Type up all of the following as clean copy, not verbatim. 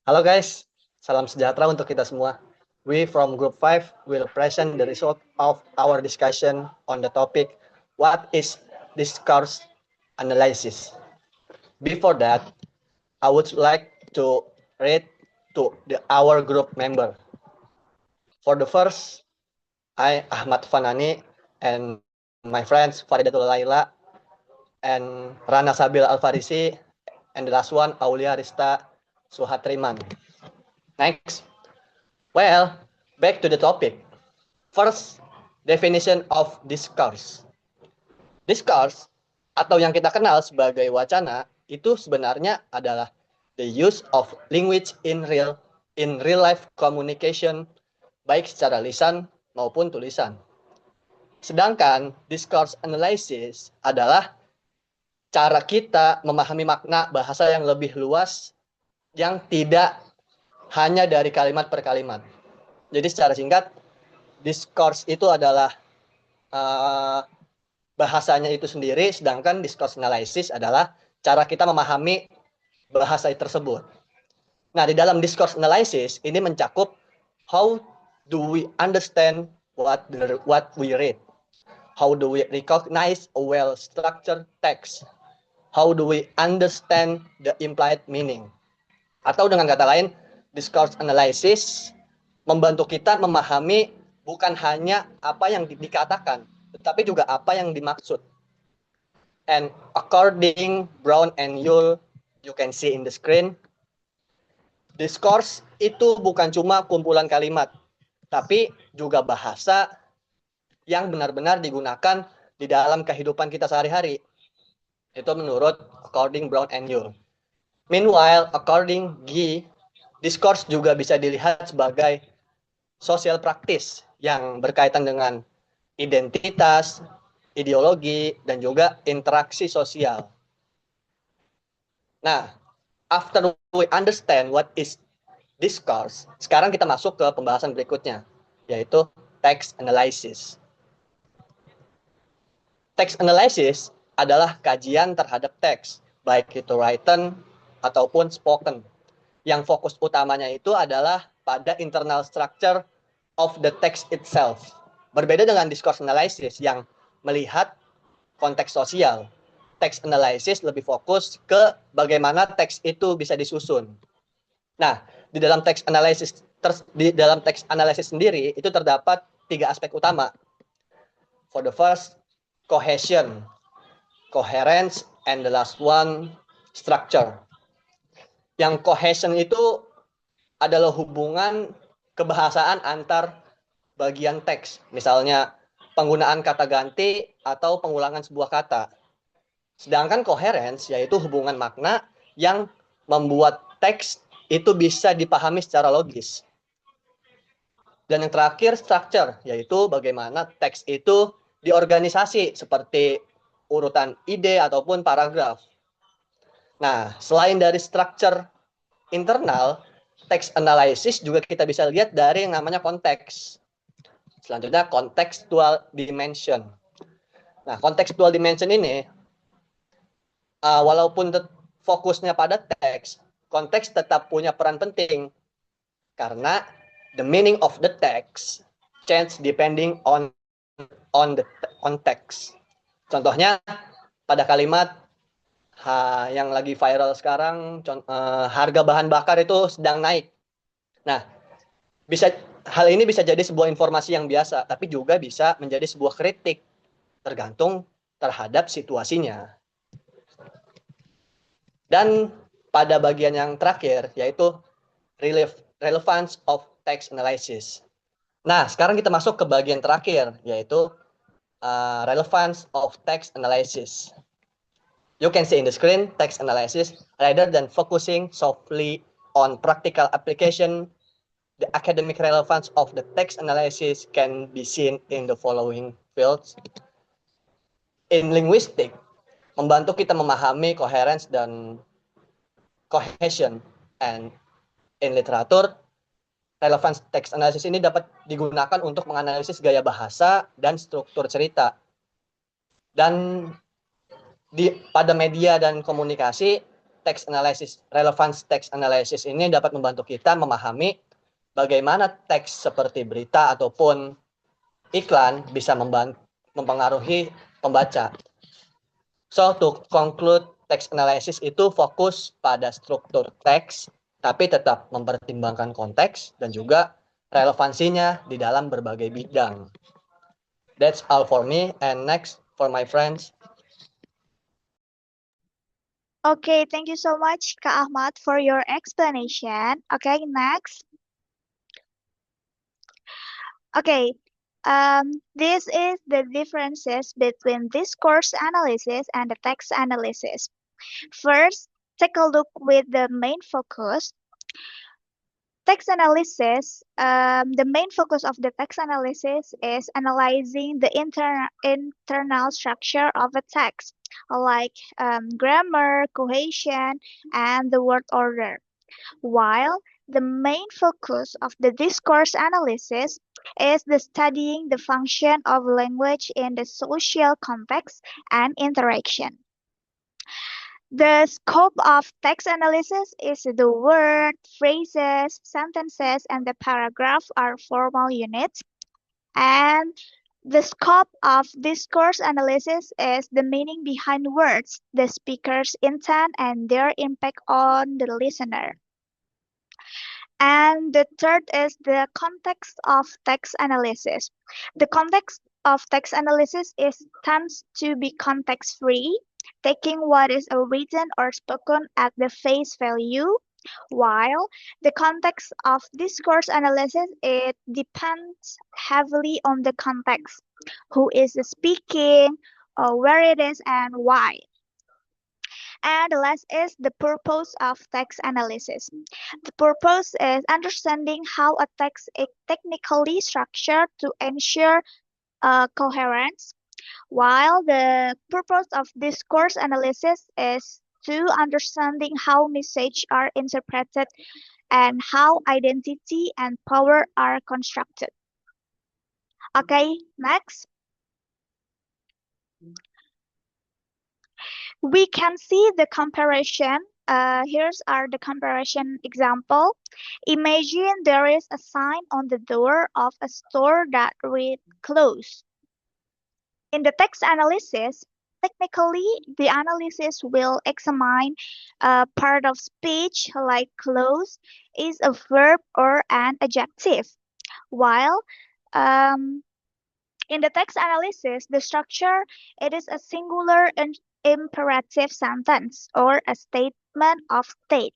Halo guys, salam sejahtera untuk kita semua. We from Group 5 will present the result of our discussion on the topic, what is discourse analysis? Before that, I would like to read to our group member. For the first, I, Ahmad Fanani, and my friends Faridatul, Laila, and Rana, Sabil, Alfarisi, and the last one, Aulia, Rista, Suhatriman. Next. Well, back to the topic. First, definition of discourse. Discourse, atau yang kita kenal sebagai wacana, itu sebenarnya adalah the use of language in real life communication, baik secara lisan maupun tulisan. Sedangkan discourse analysis adalah cara kita memahami makna bahasa yang lebih luas yang tidak hanya dari kalimat per kalimat. Jadi secara singkat, discourse itu adalah bahasanya itu sendiri, sedangkan discourse analysis adalah cara kita memahami bahasa tersebut. Nah, di dalam discourse analysis ini mencakup how do we understand what we read, how do we recognize a well-structured text, how do we understand the implied meaning. Atau dengan kata lain, discourse analysis membantu kita memahami bukan hanya apa yang dikatakan, tetapi juga apa yang dimaksud. And according Brown and Yule, you can see in the screen, discourse itu bukan cuma kumpulan kalimat, tapi juga bahasa yang benar-benar digunakan di dalam kehidupan kita sehari-hari. Itu menurut according Brown and Yule. Meanwhile, according Guy, discourse juga bisa dilihat sebagai social practice yang berkaitan dengan identitas, ideologi, dan juga interaksi sosial. Nah, after we understand what is discourse, sekarang kita masuk ke pembahasan berikutnya, yaitu text analysis. Text analysis adalah kajian terhadap teks, baik itu written ataupun spoken. Yang fokus utamanya itu adalah pada internal structure of the text itself. Berbeda dengan discourse analysis yang melihat konteks sosial. Text analysis lebih fokus ke bagaimana teks itu bisa disusun. Nah, di dalam text analysis sendiri itu terdapat 3 aspek utama. For the first, cohesion, coherence, and the last one, structure. Yang cohesion itu adalah hubungan kebahasaan antar bagian teks. Misalnya penggunaan kata ganti atau pengulangan sebuah kata. Sedangkan coherence yaitu hubungan makna yang membuat teks itu bisa dipahami secara logis. Dan yang terakhir, structure, yaitu bagaimana teks itu diorganisasi seperti urutan ide ataupun paragraf. Nah, selain dari structure internal, text analysis juga kita bisa lihat dari yang namanya konteks. Selanjutnya, contextual dimension. Nah, contextual dimension ini, walaupun fokusnya pada teks, konteks tetap punya peran penting. Karena the meaning of the text change depending on the context. Contohnya, pada kalimat yang lagi viral sekarang, harga bahan bakar itu sedang naik. Nah, hal ini bisa jadi sebuah informasi yang biasa, tapi juga bisa menjadi sebuah kritik, tergantung terhadap situasinya. Dan pada bagian yang terakhir, yaitu relevance of text analysis. Nah, sekarang kita masuk ke bagian terakhir, yaitu relevance of text analysis. You can see in the screen, text analysis, rather than focusing solely on practical application, the academic relevance of the text analysis can be seen in the following fields. In linguistic, membantu kita memahami coherence dan cohesion. And in literatur, relevance text analysis ini dapat digunakan untuk menganalisis gaya bahasa dan struktur cerita. Dan pada media dan komunikasi, text analysis, relevance text analysis ini dapat membantu kita memahami bagaimana teks seperti berita ataupun iklan bisa mempengaruhi pembaca. So, to conclude, text analysis itu fokus pada struktur teks, tapi tetap mempertimbangkan konteks dan juga relevansinya di dalam berbagai bidang. That's all for me, and next for my friends. Okay, thank you so much, Kak Ahmad, for your explanation. Okay, next. Okay, this is the differences between discourse analysis and the text analysis. First, take a look with the main focus. Text analysis, the main focus of the text analysis is analyzing the internal structure of a text, like grammar, cohesion, and the word order. While the main focus of the discourse analysis is the studying the function of language in the social context and interaction. The scope of text analysis is the word, phrases, sentences, and the paragraph are formal units. And the scope of discourse analysis is the meaning behind words, the speaker's intent, and their impact on the listener. And the third is the context of text analysis. The context of text analysis tends to be context-free, taking what is written or spoken at the face value, while the context of discourse analysis, it depends heavily on the context, who is speaking, where it is, and why. And the last is the purpose of text analysis. The purpose is understanding how a text is technically structured to ensure coherence, while the purpose of discourse analysis is to understanding how messages are interpreted and how identity and power are constructed. Okay, next. We can see the comparison. Here's are the comparison example. Imagine there is a sign on the door of a store that reads close. In the text analysis, technically, the analysis will examine a part of speech like close is a verb or an adjective, while in the text analysis, the structure, it is a singular and imperative sentence or a statement of state.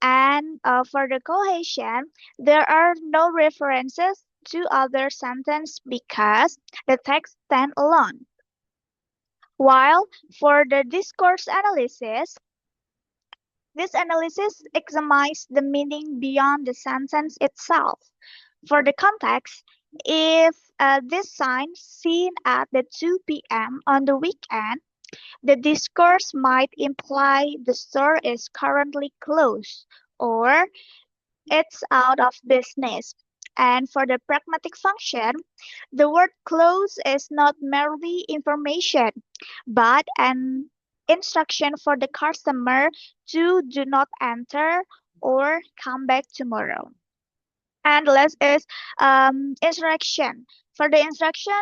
And for the cohesion, there are no references to other sentence because the text stand alone. While for the discourse analysis, this analysis examines the meaning beyond the sentence itself. For the context, if this sign seen at the 2 p.m. on the weekend, the discourse might imply the store is currently closed or it's out of business. And for the pragmatic function, the word close is not merely information, but an instruction for the customer to do not enter or come back tomorrow. And last is instruction. For the instruction,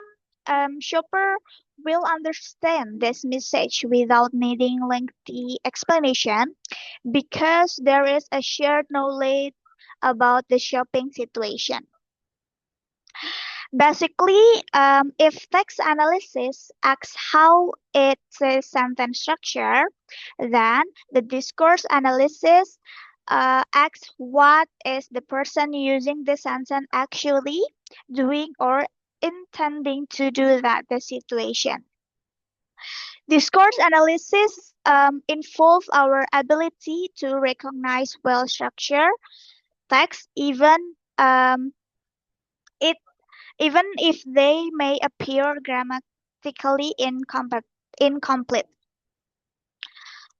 shopper will understand this message without needing lengthy explanation because there is a shared knowledge about the shopping situation. Basically, if text analysis asks how it's a sentence structure, then the discourse analysis asks what is the person using the sentence actually doing or intending to do that the situation. Discourse analysis involves our ability to recognize well-structured text, even if they may appear grammatically incomplete.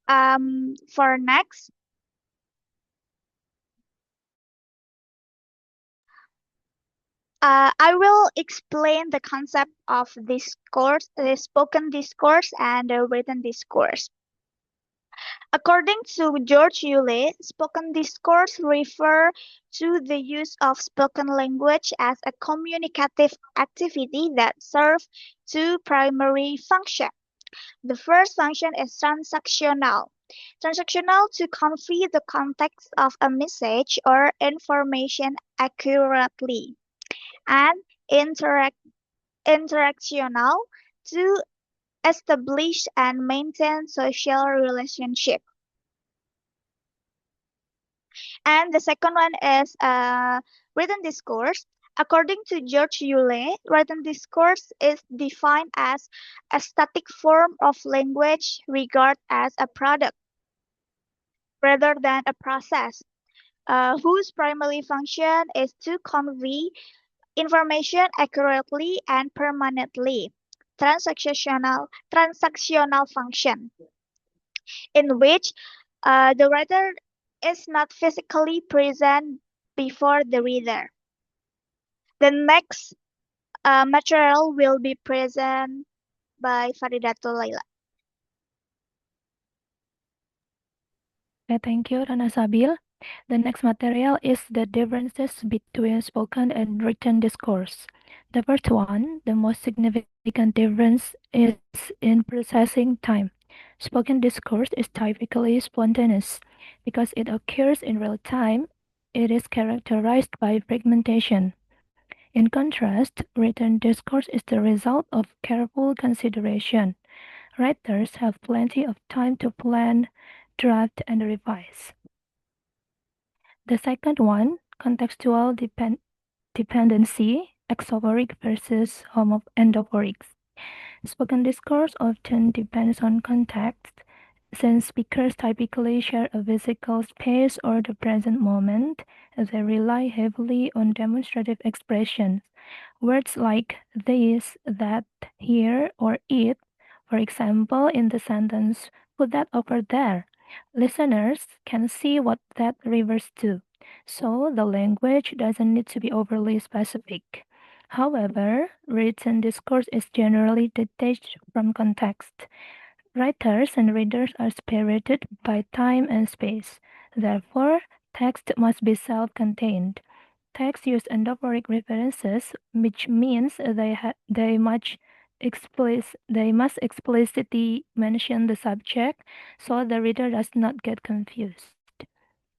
For next, I will explain the concept of discourse, the spoken discourse and the written discourse. According to George Euler, spoken discourse refer to the use of spoken language as a communicative activity that serves two primary functions. The first function is transactional. Transactional to convey the context of a message or information accurately, and interactional to establish and maintain social relationships. And the second one is written discourse. According to George Euler, written discourse is defined as a static form of language regarded as a product rather than a process, whose primary function is to convey information accurately and permanently. Transactional function, in which the writer is not physically present before the reader. The next material will be presented by Faridatul Laila. Okay, thank you, Rana Sabil. The next material is the differences between spoken and written discourse. The first one, the most significant difference is in processing time. Spoken discourse is typically spontaneous. Because it occurs in real time, it is characterized by fragmentation. In contrast, written discourse is the result of careful consideration. Writers have plenty of time to plan, draft, and revise. The second one, contextual dependency, exophoric versus endophoric. Spoken discourse often depends on context, since speakers typically share a physical space or the present moment, they rely heavily on demonstrative expressions. Words like this, that, here, or it, for example, in the sentence, put that over there. Listeners can see what that refers to, so the language doesn't need to be overly specific. However, written discourse is generally detached from context. Writers and readers are separated by time and space. Therefore, text must be self-contained. Text use endophoric references, which means they must explicitly mention the subject so the reader does not get confused.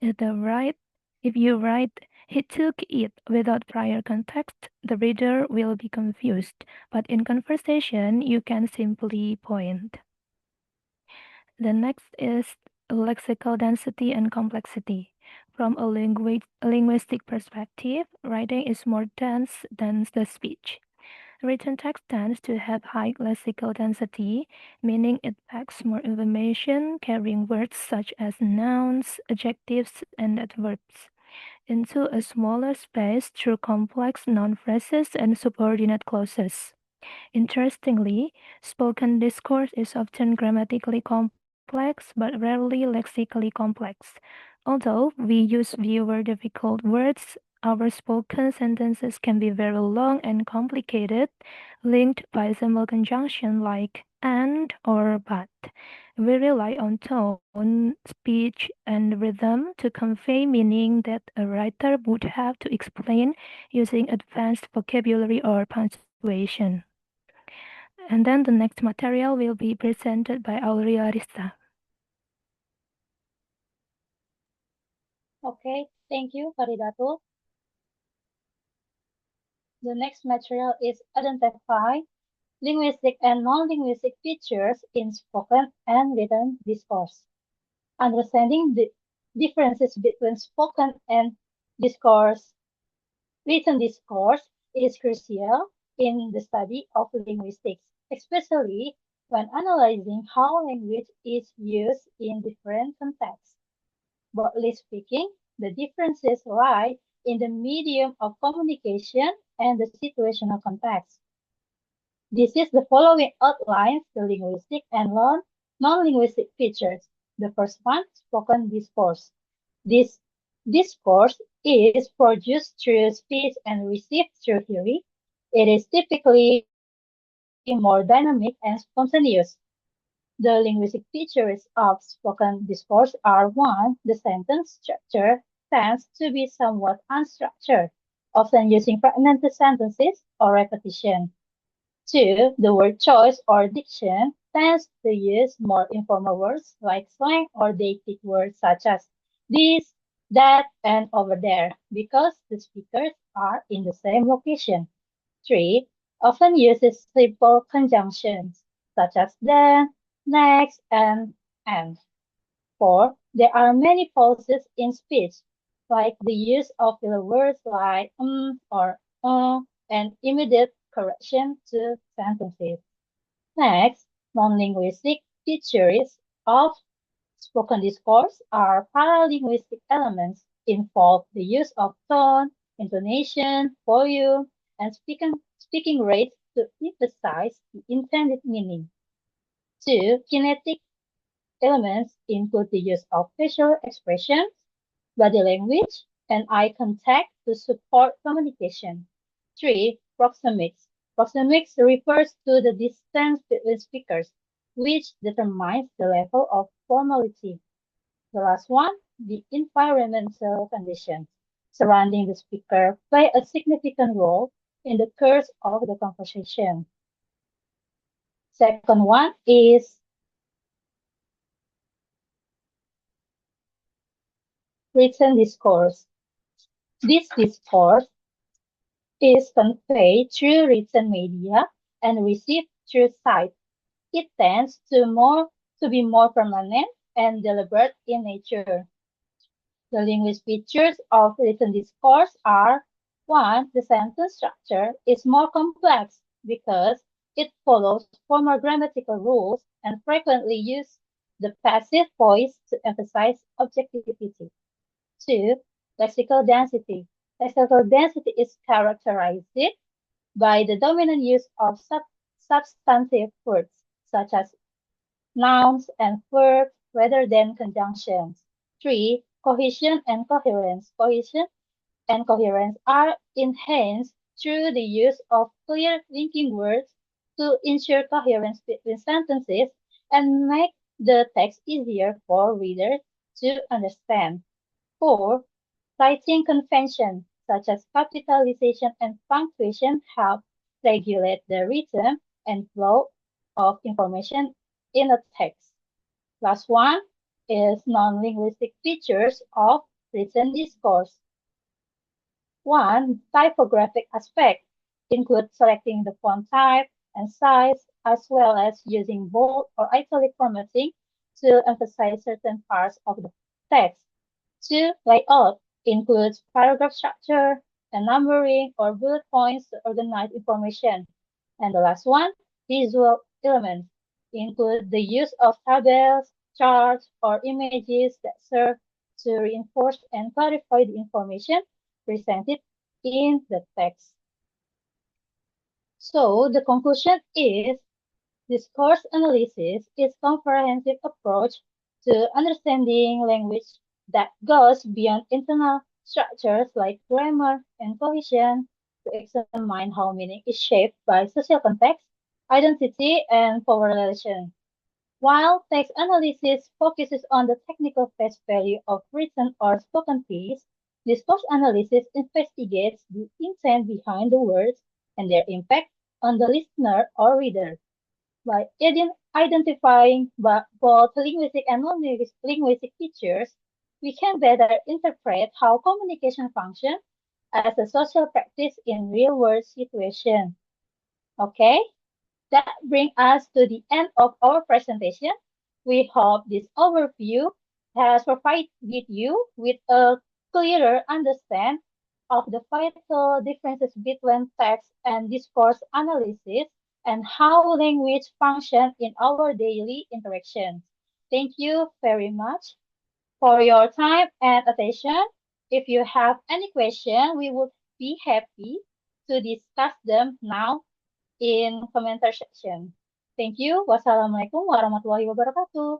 If the write if you write he took it without prior context, the reader will be confused. But in conversation, you can simply point. The next is lexical density and complexity. From a linguistic perspective, writing is more dense than the speech. Written text tends to have high lexical density, meaning it packs more information, carrying words such as nouns, adjectives, and adverbs into a smaller space through complex noun phrases and subordinate clauses. Interestingly, spoken discourse is often grammatically complex but rarely lexically complex. Although we use fewer difficult words, our spoken sentences can be very long and complicated, linked by symbol conjunction like and or but. We rely on tone, speech, and rhythm to convey meaning that a writer would have to explain using advanced vocabulary or punctuation. And then the next material will be presented by Aulia Rista. Okay, thank you, Faridatul. The next material is identify linguistic and non-linguistic features in spoken and written discourse. Understanding the differences between spoken and discourse, written discourse is crucial in the study of linguistics, especially when analyzing how language is used in different contexts. Broadly speaking, the differences lie in the medium of communication and the situational context. This is the following outlines the linguistic and non-linguistic features. The first one, spoken discourse. This discourse is produced through speech and received through hearing. It is typically more dynamic and spontaneous. The linguistic features of spoken discourse are: 1. The sentence structure tends to be somewhat unstructured, often using fragmented sentences or repetition. 2. The word choice or diction tends to use more informal words like slang or deictic words such as this, that, and over there, because the speakers are in the same location. 3. Often uses simple conjunctions such as then, next, and. 4. There are many pauses in speech, like the use of filler words like or and immediate correction to sentences. Next, non-linguistic features of spoken discourse are paralinguistic elements involve the use of tone, intonation, volume, and speaking rate to emphasize the intended meaning. 2. Kinetic elements include the use of facial expressions, body language, and eye contact to support communication. 3. Proxemics. Proxemics refers to the distance between speakers, which determines the level of formality. The last one, the environmental conditions surrounding the speaker play a significant role in the course of the conversation. Second one is written discourse. This discourse is conveyed through written media and received through sight. It tends to be more permanent and deliberate in nature. The linguistic features of written discourse are: 1. The sentence structure is more complex because it follows formal grammatical rules and frequently uses the passive voice to emphasize objectivity. 2. Lexical density. Lexical density is characterized by the dominant use of substantive words, such as nouns and verbs, rather than conjunctions. 3. Cohesion and coherence. Cohesion and coherence are enhanced through the use of clear linking words to ensure coherence between sentences and make the text easier for readers to understand. 4. Writing convention, such as capitalization and punctuation, help regulate the rhythm and flow of information in a text. Last one is non-linguistic features of written discourse. 1. Typographic aspect include selecting the font type and size, as well as using bold or italic formatting to emphasize certain parts of the text. 2. Layout includes paragraph structure and numbering or bullet points to organize information. And the last one, visual elements, include the use of tables, charts, or images that serve to reinforce and clarify the information presented in the text. So the conclusion is discourse analysis is a comprehensive approach to understanding language that goes beyond internal structures like grammar and cohesion to examine how meaning is shaped by social context, identity, and power relations. While text analysis focuses on the technical face value of written or spoken piece, discourse analysis investigates the intent behind the words and their impact on the listener or reader. By identifying both linguistic and non-linguistic features, we can better interpret how communication functions as a social practice in real-world situations. Okay, that brings us to the end of our presentation. We hope this overview has provided you with a clearer understanding of the vital differences between text and discourse analysis and how language functions in our daily interactions. Thank you very much for your time and attention. If you have any question, we would be happy to discuss them now in commenter section. Thank you. Wassalamualaikum warahmatullahi wabarakatuh.